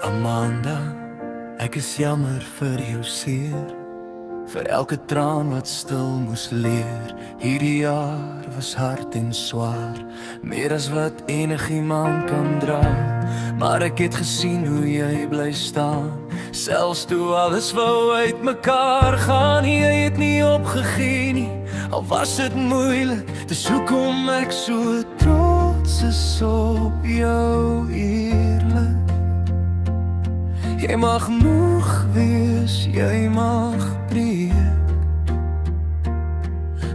Amanda, ek is jammer vir jou seer, vir elke traan wat stil moes leer. Hierdie jaar was hard en swaar, meer as wat enigiemand kan dra. Maar ek het gesien hoe jy bly staan, selfs toe alles wou uitmekaar gaan. Jy het nie opgegee nie, al was dit moeilik. Dis hoekom ek so trots is op jou eerlik. Jy mag moeg wees, jy mag breek,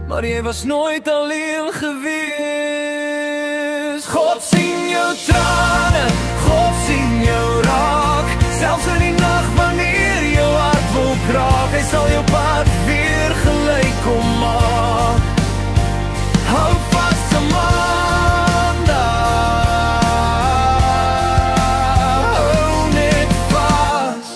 maar jy was nooit alleen gewees. God sien jou trane, God sien jou raak, selfs in die nag wanneer jou hart wil kraak. Hy sal jou pad weer gelyk kom maak. Hou vas, Amanda, hou net vas.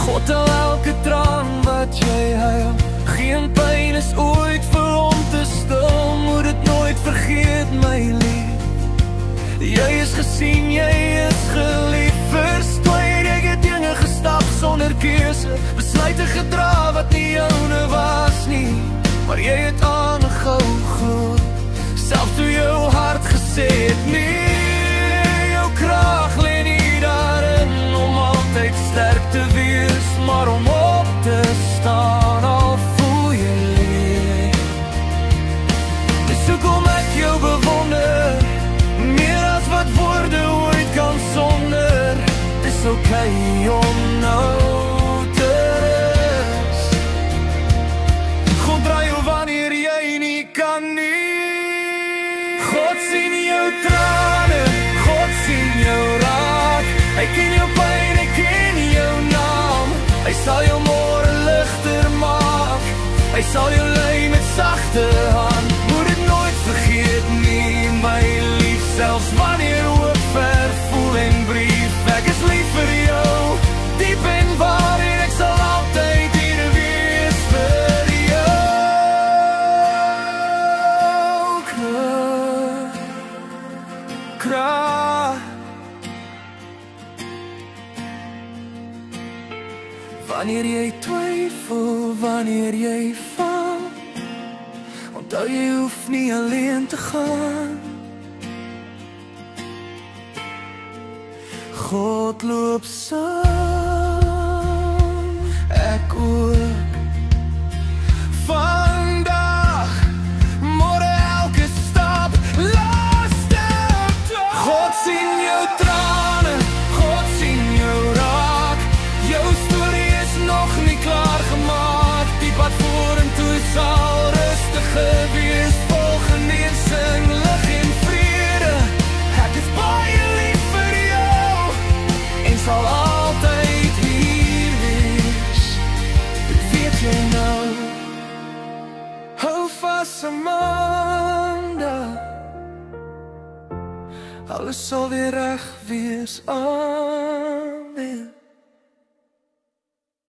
God tel elke traan wat jy huil, geen pyn is ooit vir hom te stil. Moet dit nooit vergeet, my lief, jy is gesien, jy is gelief. Verspreid, ek het dinge gestap sonder keuse, besluite gedra wat nie joune was nie, maar jy het aangehou glo, selfs toe jou hart gesê het nee. Jou krag lê nie daarin om altyd sterk te wees, maar om op te staan al voel jy leeg. Dis hoekom ek jou bewonder, meer as wat woorde ooit kan sonder. Dis okay om nou te rus. God draai jou wanneer jy nie kan nie. God sien jou trane, God sien jou raak, hy ken jou pyn, hy ken jou naam. Hy sal jou môre ligter maak, hy sal jou lei met sagte hand. Moet dit nooit vergeet nie, my lief, selfs wanneer hoop vervoel en brief. Ek is lief vir jou, diep en waar, en ek sal altyd hier wees vir jou. Kraag, wanneer jy twyfel, wanneer jy val, onthou jy hoef nie alleen te gaan. God loop saam, ek ook. Vandag, môre elke stap, laaste dag. God sien jou trane, God sien jou raak, jou storie is nog nie klaar gemaak. Die pad vorentoe sal rustiger wees, vol genesing, lig en vrede. Ek is baie lief vir jou, en sal altyd hier wees. Dit weet jy nou. Hou vas, Amanda, alles sal weer reg wees.